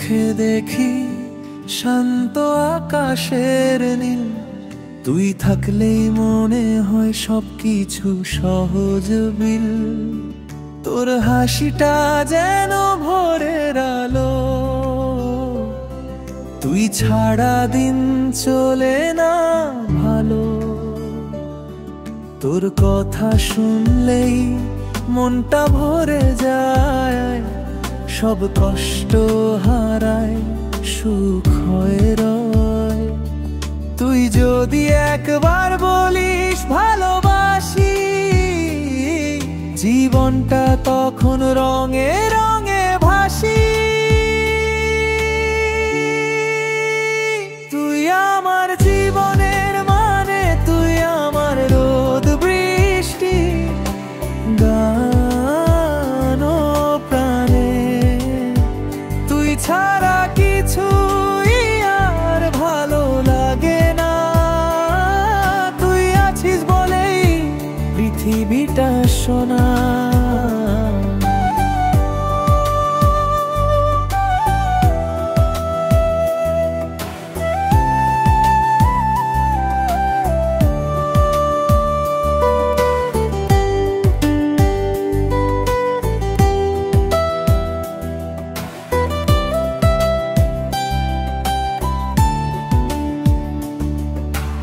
চোখে দেখি শান্ত আকাশের নীল, তুই থাকলেই মনে হয় সবকিছু সহজ বিল। তোর হাসিটা যেন ভোরের আলো, তুই ছাড়া দিন চলে না ভালো। তোর কথা শুনলেই মনটা ভরে যায়, সব কষ্ট হারায় সুখ হয়ে রয়। তুই যদি একবার বলিস ভালোবাসি, জীবনটা তখন রঙে রঙে ভাসি। তুই আমার জীবনের মানে, তুই আমার রোদ বৃষ্টি, গান ও প্রাণে। তুই ছাড়া কিছুই আর ভালো লাগে না, তুই আছিস বলেই পৃথিবীটা সোনা।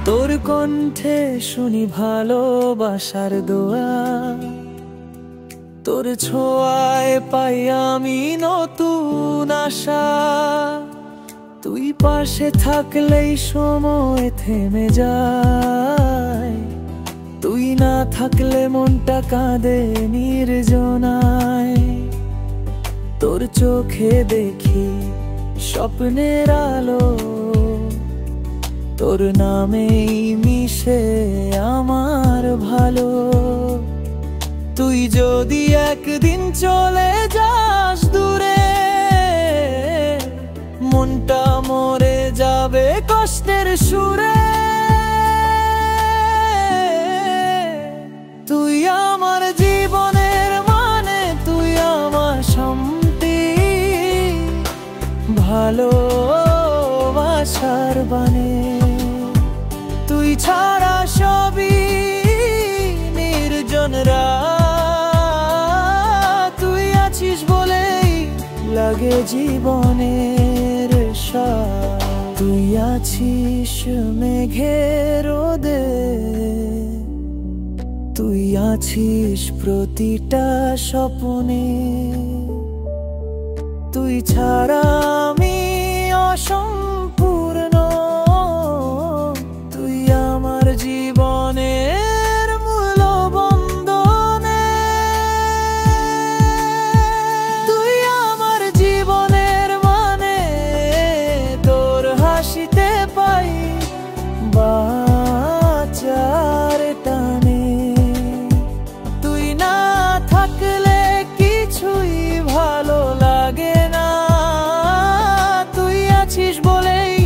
তোর কণ্ঠে শুনি ভালোবাসার দোয়া, তোর ছোঁয়ায় পাই আমি নতুন আশা। তুই পাশে থাকলেই সময় থেমে যায়, তুই না থাকলে মনটা কাঁদে নির্জনায়। তোর চোখে দেখি স্বপ্নের আলো, তোর নামেই মিশে আমার ভালো। তুই যদি একদিন চলে যাস দূরে, মনটা মরে যাবে কষ্টের সুরে। তুই আমার জীবনের মানে, তুই আমার শান্তি, ভালোবাসার বানে। তুই ছাড়া সবই নির্জন রাত, তুই আছিস বলেই লাগে জীবনের স্বাদ। তুই আছিস মেঘের রোদে, তুই আছিস প্রতিটা স্বপ্নে। তুই ছাড়া আমি অসম্পূর্ণ, তুই আমার জীবনের মূল বন্ধনে। তুই আমার জীবনের মানে, তোর হাসিতে পাই বাঁচার টানে। তুই না থাকলে কিছুই ভালো লাগে না, তুই আছিস বলেই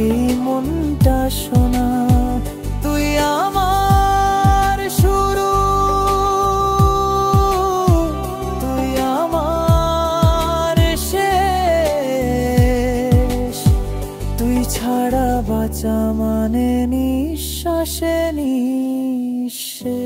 এই মনটা শোনা। তুই আমার শুরু, তুই আমার শেষ। তুই ছাড়া বাঁচা মানে নিঃশ্বাসে নিঃশেষ।